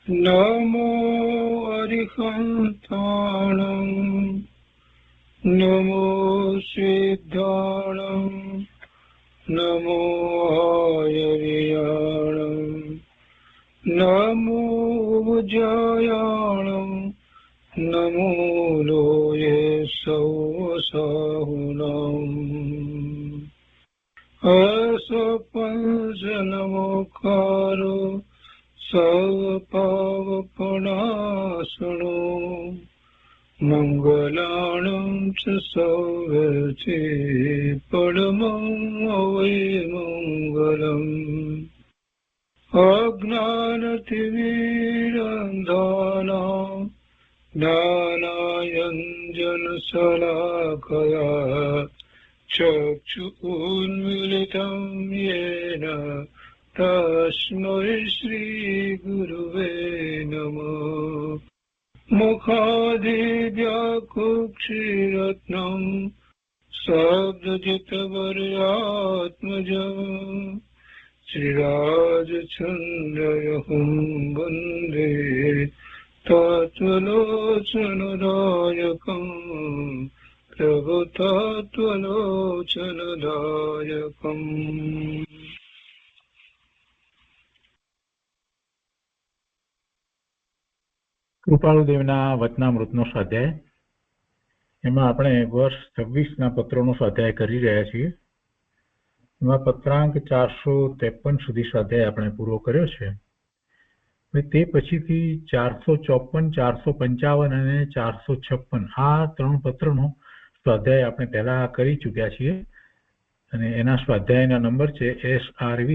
નમો અરિહંતાણં નમો સિદ્ધાણં નમો આયર્યાણં નમો ઉજ્જયાણં નમો લોયે સૌસાહુનમ અસપંસનમોકારો સર્વપાવપનાશનો મંગલાણં ચ સૌવર્તે પરમં અવૈમંગલમ અજ્ઞાનતિમિરંધાનાં જ્ઞાનાંજનશલાકયા ચક્ષુન્મીલિतं येन તસ્मै શ્રીગુરવે નમઃ મુખાદિવ્યાકુક્ષિરત્નં શબ્દજિતવર્યાત્મજં શ્રીરાજચन्द्रयहुं વन्दે તત્વલોચનદાયકં પ્રભુતત્વલોચનદાયકં. કૃપાળુદેવના વચનામૃતનો સ્વાધ્યાય. એમાં આપણે વર્ષ 26ના પત્રોનો સ્વાધ્યાય કરી રહ્યા છીએ. એમાં પત્રાંક 453 સુધી સ્વાધ્યાય આપણે પૂરો કર્યો છે. તે પછીથી 454, 455 અને 456 આ 3 પત્રનો સ્વાધ્યાય આપણે પહેલા કરી ચૂક્યા છીએ અને એના સ્વાધ્યાયના નંબર છે SRV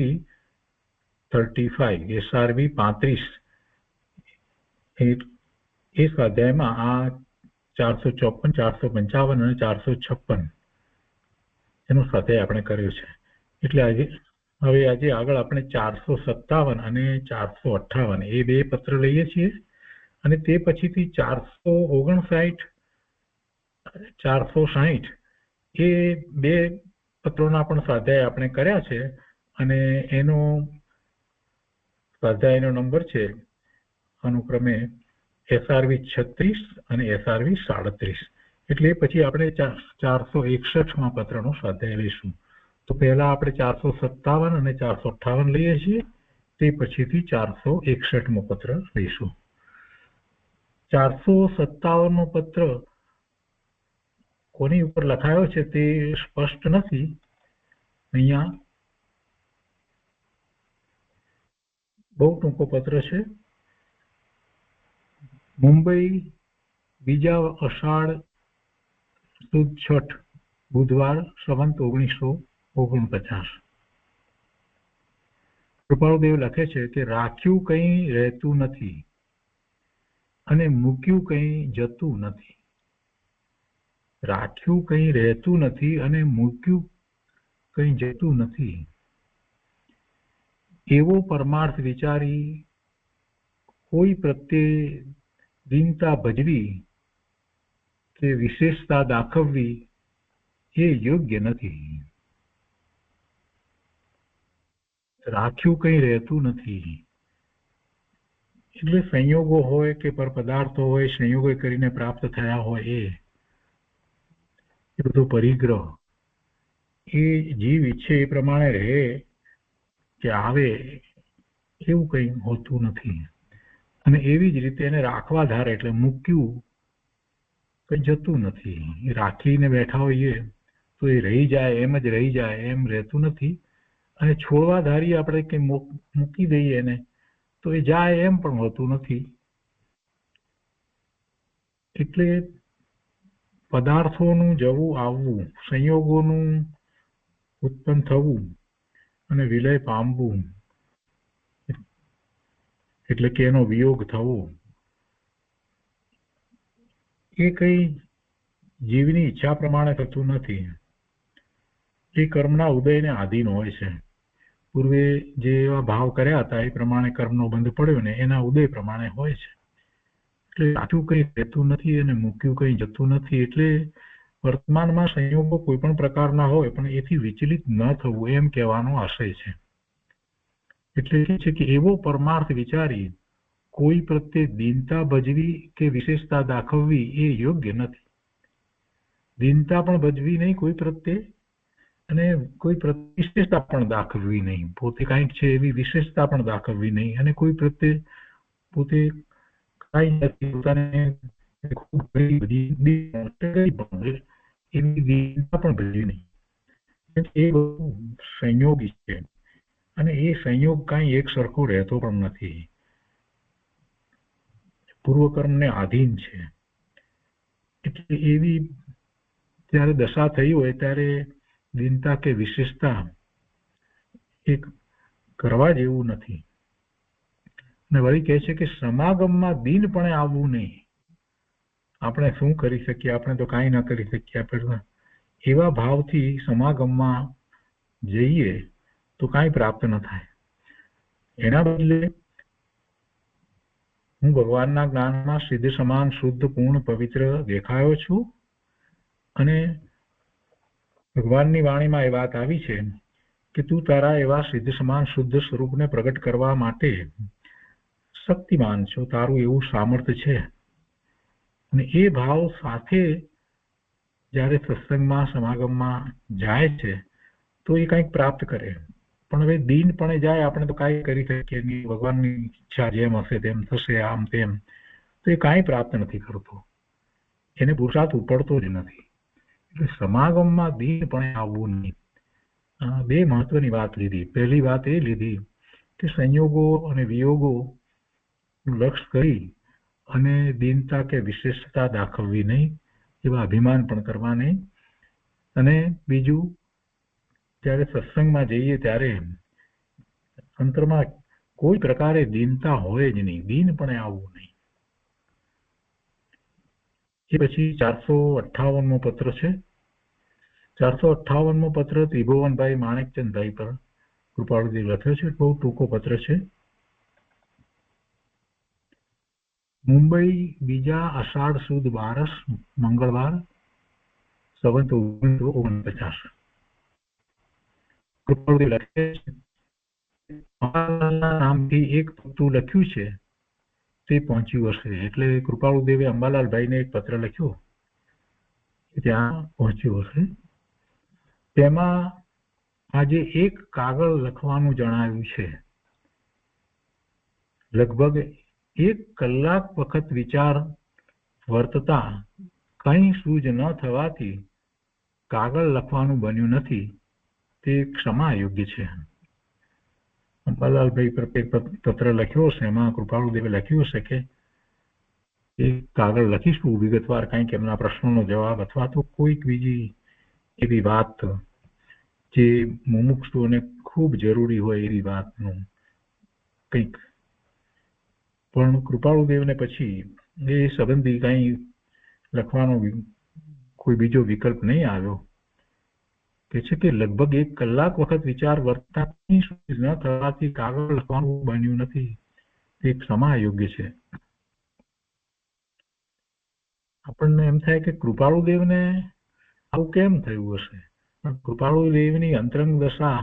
35, SRV 35. એ સ્વાધ્યાયમાં આ 454, 455 અને 456 એનો સ્વાધ્યાય આપણે કર્યો છે. એટલે આજે આગળ આપણે 457 અને 458 એ 2 પત્ર લઈએ છીએ અને તે પછીથી 459, 460 એ 2 પત્રોના પણ સ્વાધ્યાય આપણે કર્યા છે અને એનો સ્વાધ્યાયનો નંબર છે અનુક્રમે SRV 36 અને SRV 37. એટલે પછી આપણે 461માં પત્રનો સ્વાધ્યાય લઈશું. તો પહેલા આપણે 457 અને 458 લઈએ છીએ, તે પછીથી 461મો પત્ર લઈશું. 457મો પત્ર કોની ઉપર લખાયો છે તે સ્પષ્ટ નથી. અહીંયા બહુ ટૂંકો પત્ર છે. મુંબઈ 2 અષાઢ સુદ 6 બુધવાર સંવંત 1949. કૃપાળુદેવ લખે છે કે રાખ્યું કંઈ રહેતું નથી અને મૂક્યું કંઈ જતું નથી. રાખ્યું કંઈ રહેતું નથી અને મૂક્યું કંઈ જતું નથી. એવો પરમાર્થ વિચારી કોઈ પ્રત્યે દીનતા ભજવી કે વિશેષતા દાખવવી એ યોગ્ય નથી. રાખ્યું કંઈ રહેતું નથી એટલે સંયોગો હોય કે પર પદાર્થો હોય, સંયોગો કરીને પ્રાપ્ત થયા હોય એ બધો પરિગ્રહ એ જીવ ઈચ્છે એ પ્રમાણે રહે કે આવે એવું કંઈ હોતું નથી. અને એવી જ રીતે એને રાખવા ધારે એટલે મૂક્યું કંઈ જતું નથી. રાખીને બેઠા હોઈએ તો એ રહી જાય એમ જ રહી જાય એમ રહેતું નથી. અને છોડવા ધારી આપણે કંઈ મૂકી દઈએ એને તો એ જાય એમ પણ હોતું નથી. એટલે પદાર્થોનું જવું આવવું, સંયોગોનું ઉત્પન્ન થવું અને વિલય પામવું એટલે કે એનો વિયોગ થવો એ કંઈ જીવની ઈચ્છા પ્રમાણે થતું નથી. એ કર્મના ઉદયને આધીન હોય છે. પૂર્વે જે એવા ભાવ કર્યા હતા એ પ્રમાણે કર્મનો બંધ પડ્યો ને એના ઉદય પ્રમાણે હોય છે. એટલે રાખ્યું કંઈ રહેતું નથી અને મૂક્યું કંઈ જતું નથી. એટલે વર્તમાનમાં સંયોગો કોઈ પણ પ્રકારના હોય પણ એથી વિચલિત ન થવું એમ કહેવાનો આશય છે. એટલે કે છે કે એવો પરમાર્થ વિચારી કોઈ પ્રત્યે દીનતા ભજવી કે વિશેષતા દાખવવી એ યોગ્ય નથી. દીનતા પણ ભજવી નહીં કોઈ પ્રત્યે, અને કોઈ વિશેષતા પણ દાખવવી નહીં. પોતે કાંઈક છે એવી વિશેષતા પણ દાખવવી નહીં, અને કોઈ પ્રત્યે પોતે કાંઈ નથી, પોતાને ખૂબ બધી એવી દીનતા પણ ભજવી નહીં. એ બધું સંયોગી છે, અને એ સંયોગ કાંઈ એક સરખો રહેતો પણ નથી, પૂર્વકર્મને આધીન છે. એટલે એવી જ્યારે દશા થઈ હોય ત્યારે દીનતા કે વિશેષતા એક કરવા જેવું નથી. અને વળી કહે છે કે સમાગમમાં દીનપણે આવવું નહીં. આપણે શું કરી શકીએ, આપણે તો કાંઈ ના કરી શકીએ. આપણે એવા ભાવથી સમાગમમાં જઈએ તો કાંઈ પ્રાપ્ત ન થાય. એના બદલે હું ભગવાનના જ્ઞાનમાં સિદ્ધ સમાન શુદ્ધ પૂર્ણ પવિત્ર દેખાયો છું, અને ભગવાનની વાણીમાં એ વાત આવી છે કે તું તારા એવા સિદ્ધ સમાન શુદ્ધ સ્વરૂપને પ્રગટ કરવા માટે શક્તિમાન છો, તારું એવું સામર્થ્ય છે. અને એ ભાવ સાથે જ્યારે સત્સંગમાં સમાગમમાં જાય છે તો એ કંઈક પ્રાપ્ત કરે. પણ હવે દીનપણે જાય, આપણે તો કાંઈ કરી શકીએ નહીં, ભગવાનની ઈચ્છા જેમ હશે તેમ થશે, આમ તેમ, તો એ કાંઈ પ્રાપ્ત નથી કરતો, એને પુરુષાર્થ ઉપડતો જ નથી. એટલે સમાગમમાં દીનપણે આવવું નહીં. બે મહત્વની વાત લીધી. પહેલી વાત એ લીધી કે સંયોગો અને વિયોગો લક્ષ કરી અને દીનતા કે વિશેષતા દાખવવી નહીં, એવા અભિમાન પણ કરવા નહીં. અને બીજું, જ્યારે સત્સંગમાં જઈએ ત્યારે અંતરમાં કોઈ પ્રકારે દીનતા હોય જ નહીં, દીનપણે આવવું નહીં. એ પછી 458મો પત્ર છે. 458મો પત્ર ત્રિભુવનભાઈ માણેકચંદભાઈ પર કૃપાળુજી લખ્યો છે. બહુ ટૂંકો પત્ર છે. મુંબઈ 2 અષાઢ સુદ 12 મંગળવાર સંવત 1949. કૃપાળુજી લખે છે, નામથી એક પત્તું લખ્યું છે તે પહોંચ્યું હશે. એટલે કૃપાળુદેવે અંબાલાલભાઈને એક પત્ર લખ્યો, ત્યાં પહોંચ્યું હશે. તેમાં આજે એક કાગળ લખવાનું જણાવ્યું છે. લગભગ 1 કલાક વખત વિચાર વર્તતા કંઈ સૂઝ ન થવાથી કાગળ લખવાનું બન્યું નથી, તે ક્ષમા યોગ્ય છે. અંબાલાલભાઈ પર એક પત્ર લખ્યો છે, એમાં કૃપાળુદેવે લખ્યું છે કે એ કાગળ લખીશું વિગતવાર, કંઈક એમના પ્રશ્નોનો જવાબ અથવા તો કોઈક બીજી એવી વાત જે મુમુક્ષુઓને ખૂબ જરૂરી હોય એવી વાતનું કંઈક. પણ કૃપાળુદેવને પછી એ સંબંધી કંઈ લખવાનો કોઈ બીજો વિકલ્પ નહીં આવ્યો. કે છે કે લગભગ 1 કલાક વખત વિચાર વર્તતા ન થવાથી કાગળ લખવાનું બન્યું નથી, તે ક્ષમા યોગ્ય છે. આપણને એમ થાય કે કૃપાળુદેવને આવું કેમ થયું હશે? પણ કૃપાળુદેવની અંતરંગ દશા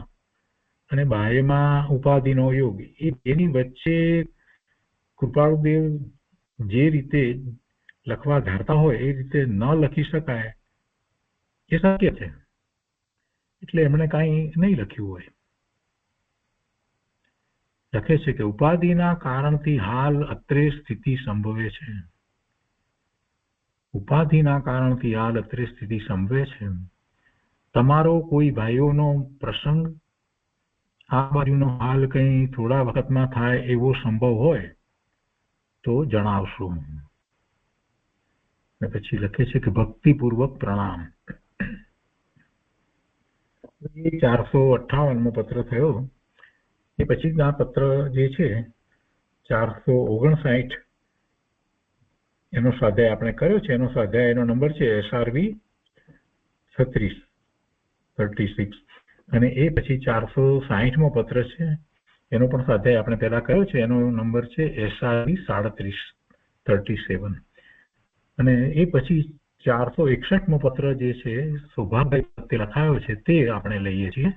અને બાહ્યમાં ઉપાધિનો યોગ, એ એની વચ્ચે કૃપાળુદેવ જે રીતે લખવા ધારતા હોય એ રીતે ન લખી શકાય એ શક્ય છે. એટલે એમણે કાંઈ નહીં લખ્યું હોય. લખે છે કે ઉપાધિના કારણથી હાલ અત્રે સ્થિતિ સંભવે છે. ઉપાધિના કારણથી હાલ અત્રે સ્થિતિ સંભવે છે. તમારો કોઈ ભાઈઓનો પ્રસંગ આ બાજુનો હાલ કંઈ થોડા વખતમાં થાય એવો સંભવ હોય તો જણાવશો. અને પછી લખે છે કે ભક્તિપૂર્વક પ્રણામ. 458મો પત્ર થયો. એ પછીના પત્ર જે છે 459 એનો સ્વાધ્યાય આપણે કર્યો છે. એનો સ્વાધ્યાય એનો નંબર છે SRV 36. અને એ પછી 460મો પત્ર છે, એનો પણ સ્વાધ્યાય આપણે પહેલા કર્યો છે. એનો નંબર છે SRV 37. અને એ પછી 461મો પત્ર જે છે સૌભાગભાઈ પ્રત્યે લખાયો છે, તે આપણે લઈએ છીએ.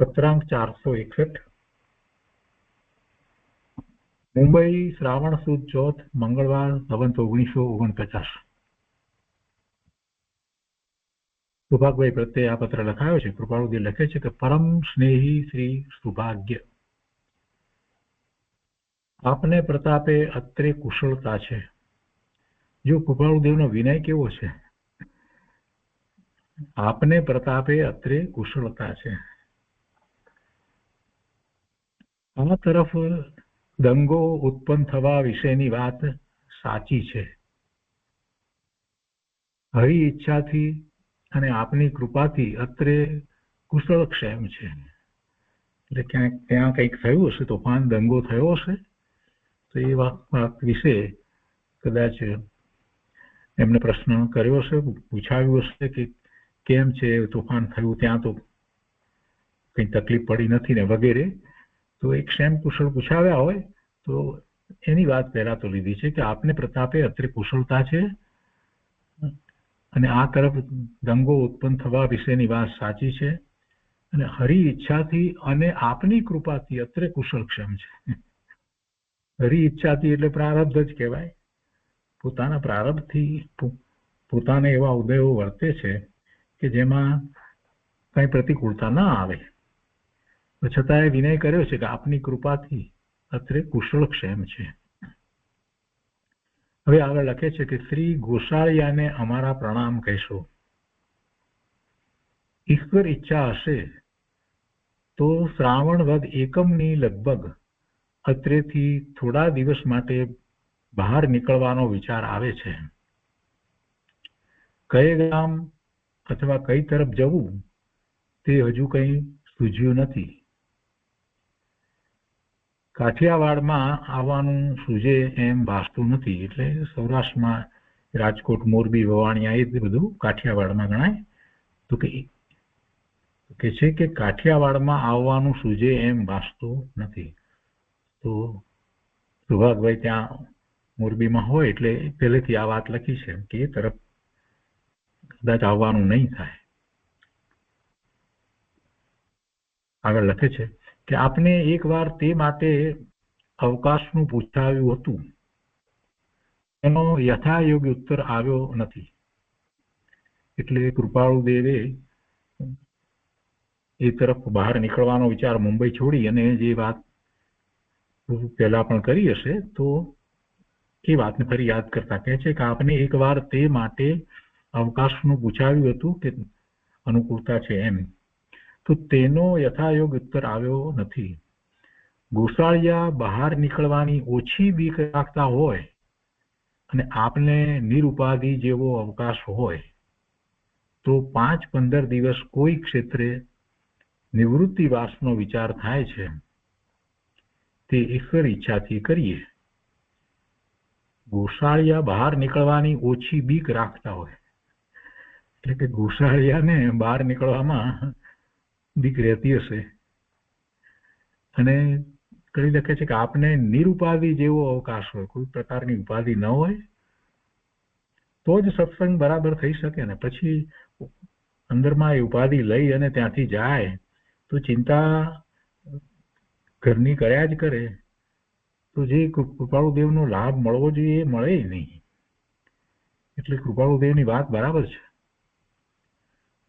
પત્રાંક 461 મુંબઈ શ્રાવણ સુદ ચોથ મંગળવાર સંવત 1949 સુભાગભાઈ પ્રત્યે આ પત્ર લખાયો છે. કૃપાળુદેવ લખે છે કે પરમ સ્નેહી શ્રી સૌભાગ્ય, આપને પ્રતાપે અત્રે કુશળતા છે. જો કૃપાળુદેવનો વિનય કેવો છે, આપને પ્રતાપે અત્રે કુશળતા છે. આ તરફ દંગો ઉત્પન્ન થવા વિશેની વાત સાચી છે. હરિ ઈચ્છાથી અને આપની કૃપાથી અત્રે કુશળક્ષેમ છે. એટલે ક્યાંક ત્યાં કંઈક થયું હશે, તોફાન દંગો થયો હશે, તો એ વાત વિશે કદાચ એમને પ્રશ્ન કર્યો હશે, પૂછાવ્યું હશે કે કેમ છે તોફાન થયું, ત્યાં તો કંઈ તકલીફ પડી નથી ને વગેરે. તો એક ક્ષેમ કુશળ પૂછાવ્યા હોય તો એની વાત પહેલા તો લીધી છે કે આપને પ્રતાપે અત્રે કુશળતા છે અને આ તરફ દંગો ઉત્પન્ન થવા વિશેની વાત સાચી છે અને હરિ ઈચ્છાથી અને આપની કૃપાથી અત્રે કુશળક્ષેમ છે. હરિ ઈચ્છાથી એટલે પ્રારબ્ધ જ કહેવાય. પોતાના પ્રારબ્ધથી પોતાને એવા ઉદયો વર્તે છે કે જેમાં કઈ પ્રતિકૂળતા ના આવે, છતાં એ વિનય કર્યો છે કે આપની કૃપાથી અત્રે કુશળક્ષેમ છે. હવે આગળ લખે છે કે શ્રી ગોસાળિયાને અમારા પ્રણામ કહેશો. ઈશ્વર ઈચ્છા હશે તો શ્રાવણ વદ એકમની લગભગ અત્રેથી થોડા દિવસ માટે બહાર નીકળવાનો વિચાર આવે છે. કઈ ગામ અથવા કઈ તરફ જવું તે હજુ કંઈ સૂઝ્યું નથી. કાઠિયાવાડમાં આવવાનું સૂઝે એમ ભાસતું નથી. એટલે સૌરાષ્ટ્રમાં રાજકોટ, મોરબી, વવાણિયા એ બધું કાઠિયાવાડમાં ગણાય. તો કે છે કે કાઠિયાવાડમાં આવવાનું સૂઝે એમ ભાસતું નથી. તો સુભાગભાઈ ત્યાં મોરબીમાં હોય એટલે પહેલેથી આ વાત લખી છે કે એ તરફ કદાચ આવવાનું નહીં થાય. આગળ લખે છે કે આપને એકવાર તે માટે અવકાશનું પૂછાવ્યું હતું, એનો યથાયોગ્ય ઉત્તર આવ્યો નથી. એટલે કૃપાળુદેવે એ તરફ બહાર નીકળવાનો વિચાર મુંબઈ છોડી અને જે વાત પહેલા પણ કરી હશે તો એ વાતને ફરી યાદ કરતા કહે છે કે આપને એકવાર તે માટે અવકાશનું પૂછાવ્યું હતું કે અનુકૂળતા છે એમ, તો તેનો યથાયોગ્ય ઉત્તર આવ્યો નથી. ગોસાળિયા બહાર નીકળવાની ઓછી બીક રાખતા હોય અને આપને નિરુપાધિ જેવો અવકાશ હોય તો 5-15 દિવસ કોઈ ક્ષેત્રે નિવૃત્તિવાસનો વિચાર થાય છે. તે ઈશ્વર ઈચ્છાથી કરીએ. ગોસાળિયા બહાર નીકળવાની ઓછી બીક રાખતા હોય એટલે કે ગોસાળિયાને બહાર નીકળવામાં બીક રહેતી હશે. અને કઈ લખે છે કે આપને નિરુપાધિ જેવો અવકાશ હોય, કોઈ પ્રકારની ઉપાધિ ન હોય તો જ સત્સંગ બરાબર થઈ શકે ને. પછી અંદરમાં એ ઉપાધિ લઈ અને ત્યાંથી જાય તો ચિંતા ઘરની કર્યા જ કરે, તો જે કૃપાળુદેવનો લાભ મળવો જોઈએ એ મળે નહીં. એટલે કૃપાળુદેવની વાત બરાબર છે.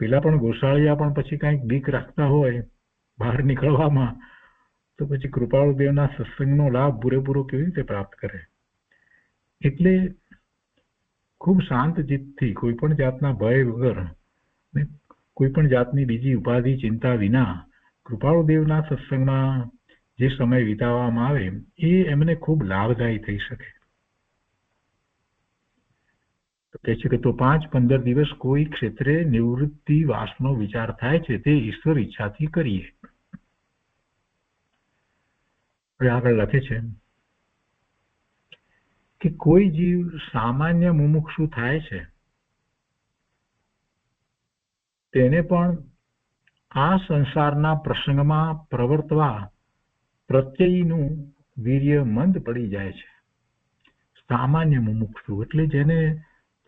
પેલા પણ ગોસાળિયા પણ પછી કંઈક બીક રાખતા હોય બહાર નીકળવામાં, તો પછી કૃપાળુદેવના સત્સંગનો લાભ પૂરેપૂરો કેવી રીતે પ્રાપ્ત કરે. એટલે ખૂબ શાંત ચિત્તથી, કોઈ પણ જાતના ભય વગર, કોઈ પણ જાતની બીજી ઉપાધિ ચિંતા વિના કૃપાળુદેવના સત્સંગમાં જે સમય વિતાવવામાં આવે એ એમને ખૂબ લાભદાયી થઈ શકે. તો કહે છે કે તો 5-15 દિવસ કોઈ ક્ષેત્રે નિવૃત્તિ વાસનો વિચાર થાય છે તે ઈશ્વર ઈચ્છાથી કરીએ. આગળ લખે છે કે કોઈ જીવ સામાન્ય મુમુક્ષુ થાય છે તેને પણ આ સંસારના પ્રસંગમાં પ્રવર્તવા પ્રત્યયનું વીર્ય મંદ પડી જાય છે. સામાન્ય મુમુક્ષુ એટલે જેને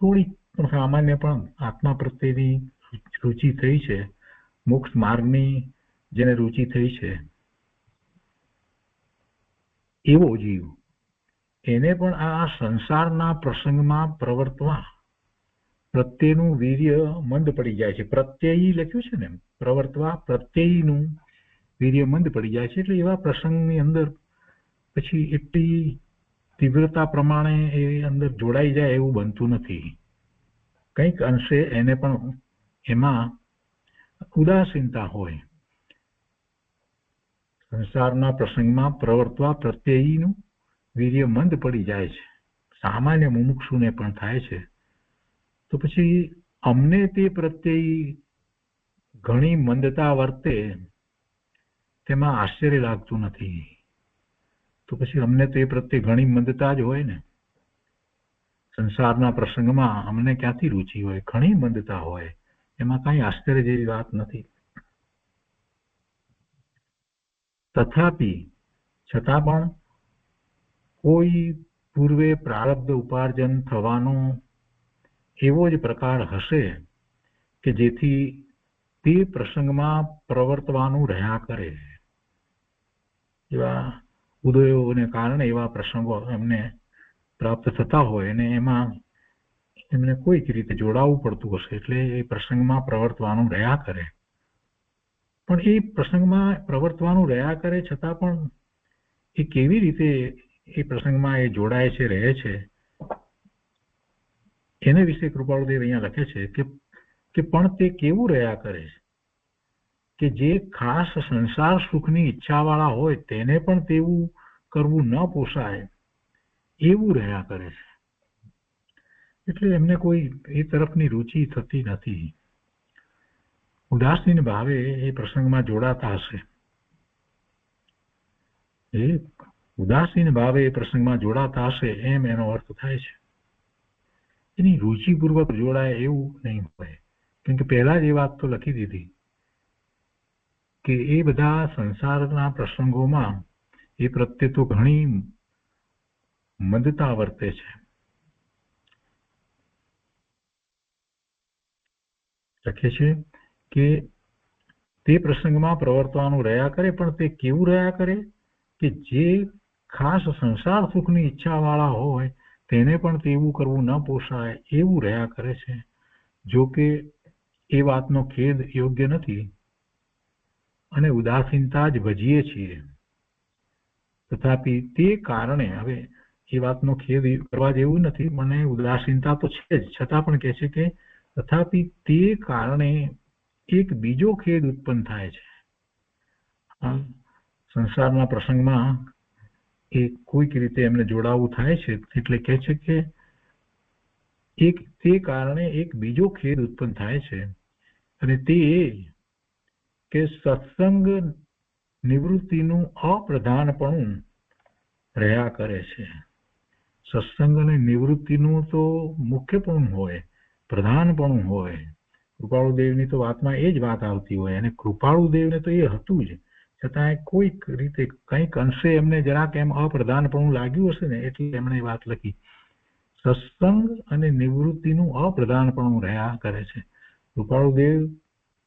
થોડી પણ સામાન્ય પણ આત્મા પ્રત્યેની રુચિ થઈ છે, મોક્ષ માર્ગની જેને રુચિ થઈ છે એવો જીવ એને પણ આ સંસારના પ્રસંગમાં પ્રવર્તવા પ્રત્યેનું વીર્ય મંદ પડી જાય છે. પ્રત્યયી લખ્યું છે ને, પ્રવર્તવા પ્રત્યયીનું વીર્ય મંદ પડી જાય છે. એટલે એવા પ્રસંગની અંદર પછી એટલી તીવ્રતા પ્રમાણે એ અંદર જોડાઈ જાય એવું બનતું નથી. કંઈક અંશે એને પણ એમાં ઉદાસીનતા હોય. સંસારના પ્રસંગમાં પ્રવર્તવા પ્રત્યયીનું વીર્ય મંદ પડી જાય છે. સામાન્ય મુમુક્ષુને પણ થાય છે. તો પછી અમને તે પ્રત્યે ઘણી મંદતા વર્તે તેમાં આશ્ચર્ય લાગતું નથી. તો પછી અમને તો એ પ્રત્યે ઘણી મંદતા જ હોય ને. સંસારના પ્રસંગમાં અમને ક્યાંથી રુચિ હોય? ઘણી મંદતા હોય, એમાં કઈ આશ્ચર્ય જેવી વાત નથી. તથાપી છતાં પણ કોઈ પૂર્વે પ્રારબ્ધ ઉપાર્જન થવાનો એવો જ પ્રકાર હશે કે જેથી તે પ્રસંગમાં પ્રવર્તવાનું રહ્યા કરે. એવા ઉદયોને કારણે એવા પ્રસંગો એમને પ્રાપ્ત થતા હોય અને એમાં એમને કોઈક રીતે જોડાવવું પડતું હશે, એટલે એ પ્રસંગમાં પ્રવર્તવાનું રહ્યા કરે. પણ એ પ્રસંગમાં પ્રવર્તવાનું રહ્યા કરે છતાં પણ એ કેવી રીતે એ પ્રસંગમાં એ જોડાય છે, રહે છે, એને વિશે કૃપાળુદેવ અહીંયા લખે છે કે પણ તે કેવું રહ્યા કરે છે કે જે ખાસ સંસાર સુખની ઈચ્છાવાળા હોય તેને પણ તેવું કરવું ન પોસાય એવું રહ્યા કરે છે. એટલે એમને કોઈ એ તરફની રુચિ થતી નથી. ઉદાસીન ભાવે એ પ્રસંગમાં જોડાતા હશે. એ ઉદાસીન ભાવે એ પ્રસંગમાં જોડાતા હશે એમ એનો અર્થ થાય છે. એની રુચિપૂર્વક જોડાય એવું નહીં હોય, કેમ કે પહેલા જ એ વાત તો લખી દીધી કે એ બધા સંસારના પ્રસંગોમાં એ પ્રત્યે તો ઘણી મંદતા વર્તે છે. લખે છે કે તે પ્રસંગમાં પ્રવર્તવાનું રહ્યા કરે, પણ તે કેવું રહ્યા કરે કે જે ખાસ સંસાર સુખની ઈચ્છા વાળા હોય તેને પણ તેવું કરવું ન પોસાય એવું રહ્યા કરે છે. જો કે એ વાતનો ખેદ યોગ્ય નથી અને ઉદાસીનતા જ ભજીએ છીએ. તથાપી તે કારણે, હવે એ વાતનો ખેદ કરવા જેવું નથી, મને ઉદાસીનતા તો છે જ, છતાં પણ કહે છે કે તથાપી તે કારણે એક બીજો ખેદ ઉત્પન્ન થાય છે. સંસારના પ્રસંગમાં એ કોઈક રીતે એમને જોડાવું થાય છે, એટલે કહે છે કે તે કારણે એક બીજો ખેદ ઉત્પન્ન થાય છે, અને તે કે સત્સંગ નિવૃત્તિનું અપ્રધાનપણું રહ્યા કરે છે. સત્સંગ અને નિવૃત્તિનું તો મુખ્યપણું હોય, પ્રધાનપણું હોય. કૃપાળુદેવની તો વાતમાં એ જ વાત આવતી હોય, અને કૃપાળુદેવને તો એ હતું જ, છતાં કોઈક રીતે કંઈક અંશે એમને જરાક એમ અપ્રધાનપણું લાગ્યું હશે ને, એટલે એમણે વાત લખી. સત્સંગ અને નિવૃત્તિનું અપ્રધાનપણું રહ્યા કરે છે. કૃપાળુદેવ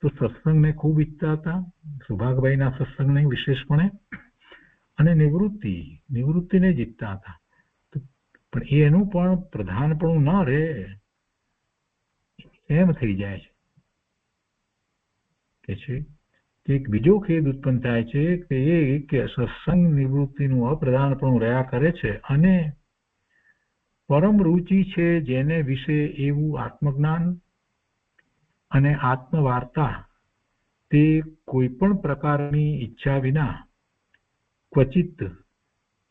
તો સત્સંગને ખૂબ ઈચ્છતા હતા, સુભાગભાઈના સત્સંગને વિશેષપણે, અને નિવૃત્તિને જ ઈચ્છતા હતા. પણ એનું પણ પ્રધાનપણું ન રહે એમ થઈ જાય છે કે એક બીજો ખેદ ઉત્પન્ન થાય છે કે સત્સંગ નિવૃત્તિનું અપ્રધાનપણું રહ્યા કરે છે, અને પરમ રુચિ છે જેને વિશે એવું આત્મજ્ઞાન અને આત્મવાર્તા તે કોઈ પણ પ્રકારની ઈચ્છા વિના ક્વચિત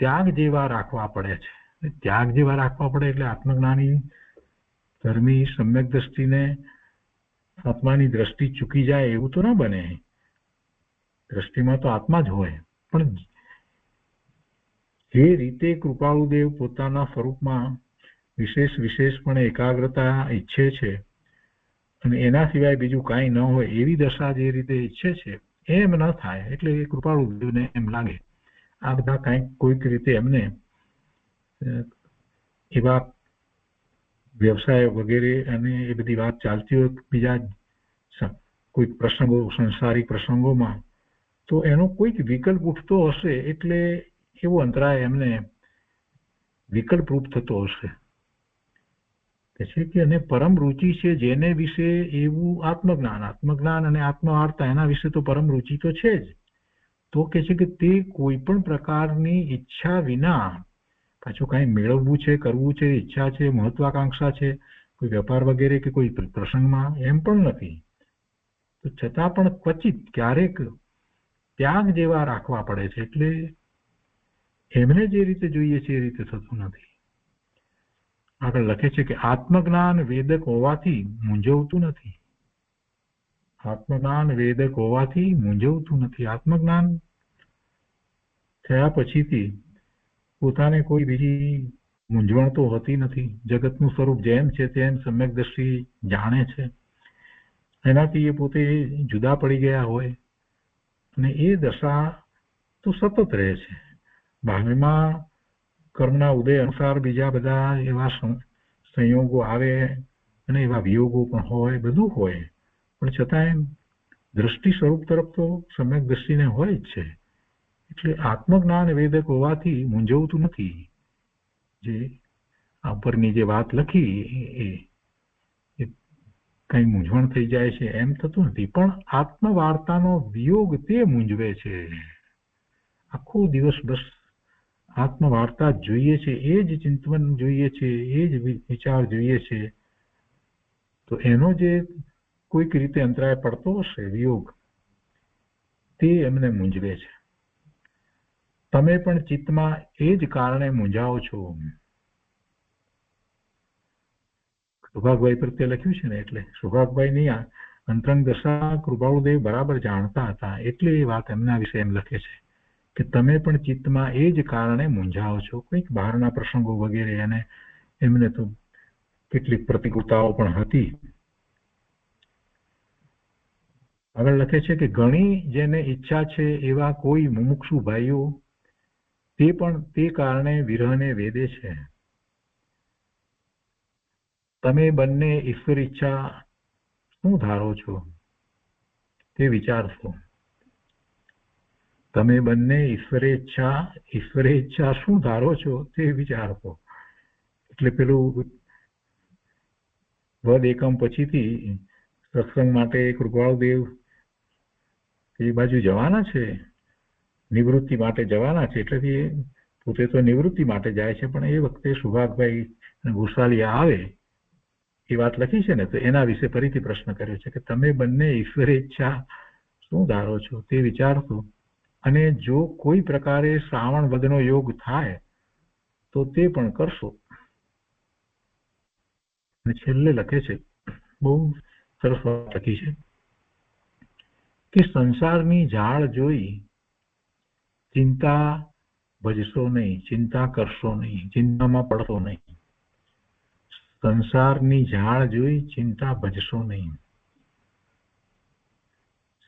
ત્યાગ જેવા રાખવા પડે છે. ત્યાગ જેવા રાખવા પડે એટલે આત્મજ્ઞાની ધર્મી સમ્યક દ્રષ્ટિને આત્માની દ્રષ્ટિ ચૂકી જાય એવું તો ન બને. દ્રષ્ટિમાં તો આત્મા જ હોય, પણ જે રીતે કૃપાળુદેવ પોતાના સ્વરૂપમાં વિશેષપણે એકાગ્રતા ઈચ્છે છે, અને એના સિવાય બીજું કાંઈ ન હોય એવી દશા જે રીતે ઈચ્છે છે એમ ન થાય, એટલે એ કૃપાળુદેવને એમ લાગે આ બધા કાંઈક કોઈક રીતે એમને એવા વ્યવસાય વગેરે અને એ બધી વાત ચાલતી હોય બીજા કોઈક પ્રસંગો, સંસારિક પ્રસંગોમાં તો એનો કોઈક વિકલ્પ ઉઠતો હશે એટલે એવો અંતરાય એમને વિકલ્પરૂપ થતો હશે. છે કે અને પરમ રુચિ છે જેને વિશે એવું આત્મજ્ઞાન અને આત્મવાર્તા એના વિશે તો પરમ રુચિ તો છે જ. તો કે છે કે તે કોઈ પણ પ્રકારની ઈચ્છા વિના, પાછું કઈ મેળવવું છે, કરવું છે, ઈચ્છા છે, મહત્વાકાંક્ષા છે, કોઈ વેપાર વગેરે કે કોઈ પ્રસંગમાં એમ પણ નથી, તો છતાં પણ ક્વચિત ક્યારેક ત્યાગ જેવા રાખવા પડે છે. એટલે એમને જે રીતે જોઈએ છે એ રીતે થતું નથી. આગળ લખે છે કે આત્મજ્ઞાન વેદક હોવાથી મૂંઝવતું નથી. આત્મજ્ઞાન વેદક હોવાથી મૂંઝવતું નથી. આત્મજ્ઞાન થયા પછીથી પોતાને કોઈ બીજી મૂંઝવણ તો હોતી નથી. જગતનું સ્વરૂપ જેમ છે તેમ સમ્યક દ્રષ્ટિ જાણે છે. એનાથી એ પોતે જુદા પડી ગયા હોય અને એ દશા તો સતત રહે છે. ભાવિમાં કર્મના ઉદય અનુસાર બીજા બધા એવા સંયોગો આવે અને એવા વિયોગો પણ હોય, બધું હોય, પણ છતાં દ્રષ્ટિ સ્વરૂપ તરફ તો સમ્યક દ્રષ્ટિને હોય જ છે. એટલે આત્મજ્ઞાન વેદક હોવાથી મૂંઝવતું નથી. જે આ ઉપરની જે વાત લખી એ કઈ મૂંઝવણ થઈ જાય છે એમ થતું નથી, પણ આત્મવાર્તાનો વિયોગ તે મૂંઝવે છે. આખો દિવસ બસ આત્મવાર્તા જોઈએ છે, એ જ ચિંતન જોઈએ છે, એ જ વિચાર જોઈએ છે. તો એનો જે કોઈક રીતે અંતરાય પડતો હશે વિયોગ, તે એમને મૂંઝવે છે. તમે પણ ચિત્તમાં એ જ કારણે મૂંઝાઓ છો. સુભાગભાઈ પ્રત્યે લખ્યું છે ને, એટલે સુભાગભાઈની અંતરંગ દશા કૃપાળુદેવ બરાબર જાણતા હતા, એટલે એ વાત એમના વિશે એમ લખે છે કે તમે પણ ચિત્તમાં એ જ કારણે મૂંઝાઓ છો. કંઈક બહારના પ્રસંગો વગેરે અને એમને તો કેટલીક પ્રતિકૂળતાઓ પણ હતી. આગળ લખે છે કે ઘણી જેને ઈચ્છા છે એવા કોઈ મુમુક્ષુ ભાઈઓ તે પણ તે કારણે વિરહને વેદે છે. તમે બંને ઈશ્વર ઈચ્છા શું ધારો છો તે વિચારશો. તમે બંને ઈશ્વરે ઈચ્છા શું ધારો છો તે વિચારશો. એટલે પેલું વદ એકમ પછીથી સત્સંગ માટે કૃપાળુદેવ એ બાજુ જવાના છે, નિવૃત્તિ માટે જવાના છે. એટલેથી પોતે તો નિવૃત્તિ માટે જાય છે, પણ એ વખતે સુભાગભાઈ ઘોષાલિયા આવે એ વાત લખી છે ને, તો એના વિશે ફરીથી પ્રશ્ન કર્યો છે કે તમે બંને ઈશ્વરે ઈચ્છા શું ધારો છો તે વિચારશો, અને જો કોઈ પ્રકારે શ્રાવણ વદનો યોગ થાય તો તે પણ કરશો. અને છેલ્લે લખે છે, બહુ સરસ વાત લખી છે કે સંસારની ઝાડ જોઈ ચિંતા ભજશો નહીં, ચિંતા કરશો નહીં, ચિંતામાં પડશો નહીં. સંસારની ઝાડ જોઈ ચિંતા ભજશો નહીં.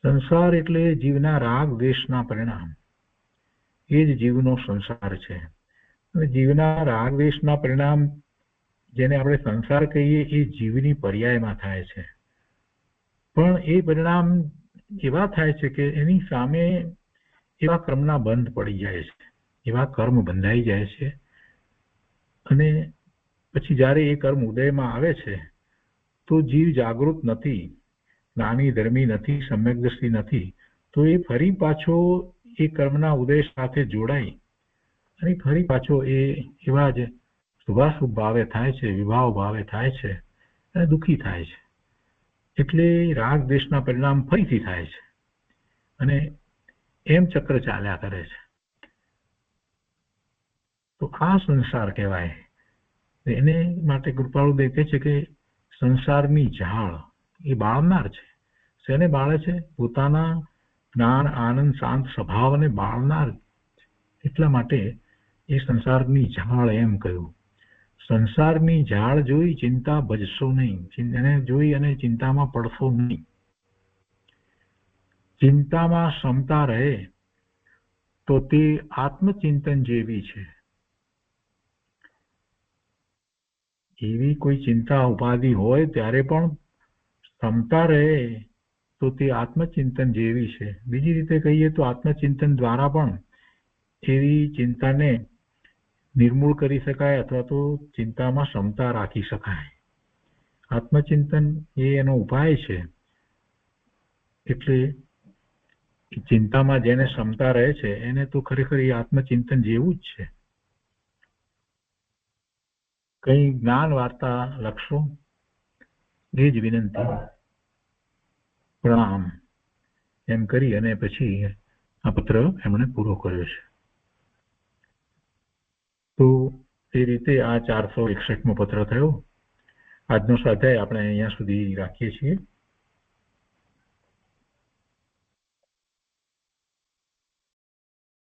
સંસાર એટલે જીવના રાગ દ્વેષના પરિણામ, એ જ જીવનો સંસાર છે. અને જીવના રાગ દ્વેષના પરિણામ જેને આપણે સંસાર કહીએ એ જીવની પર્યાયમાં થાય છે, પણ એ પરિણામ એવા થાય છે કે એની સામે એવા કર્મના બંધ પડી જાય છે, એવા કર્મ બંધાઈ જાય છે. અને પછી જ્યારે એ કર્મ ઉદયમાં આવે છે તો જીવ જાગૃત નથી, જ્ઞાની ધર્મી નથી, સમ્યક દ્રષ્ટિ નથી, તો એ ફરી પાછો એ કર્મના ઉદય સાથે જોડાઈ અને ફરી પાછો એ એવા જ શુભાશુભ ભાવે થાય છે, વિભાવ ભાવે થાય છે અને દુઃખી થાય છે. એટલે રાગ દ્વેષના પરિણામ ફરીથી થાય છે અને એમ ચક્ર ચાલ્યા કરે છે. તો આ સંસાર કહેવાય. એને માટે કૃપાળુદેવ કહે છે કે સંસારની ઝાડ એ બાળનાર છે. શેને બાળે છે? પોતાના જ્ઞાન, આનંદ, શાંત સ્વભાવને બાળનાર. એટલા માટે એ સંસારની ઝાડ એમ કહ્યું. સંસારની ઝાડ જોઈ ચિંતા ભજશો નહીં, એને જોઈ અને ચિંતામાં પડશો નહીં. ચિંતામાં ક્ષમતા રહે તો તે આત્મચિંતન જેવી છે. એવી કોઈ ચિંતા ઉપાધિ હોય ત્યારે પણ ક્ષમતા રહે તો તે આત્મચિંતન જેવી છે. બીજી રીતે કહીએ તો આત્મચિંતન દ્વારા પણ એવી ચિંતાને નિર્મૂળ કરી શકાય અથવા તો ચિંતામાં ક્ષમતા રાખી શકાય. આત્મચિંતન એ એનો ઉપાય છે. એટલે ચિંતામાં જેને ક્ષમતા રહે છે એને તો ખરેખર એ આત્મચિંતન જેવું જ છે. કઈ જ્ઞાન વાર્તા લખશો? એ જ વિનંતી. પ્રણામ એમ કરી અને પછી આ પત્ર એમણે પૂરો કર્યો છે. તો એ રીતે આ 461મો પત્ર થયો. આજનો સ્વાધ્યાય આપણે અહીંયા સુધી રાખીએ છીએ.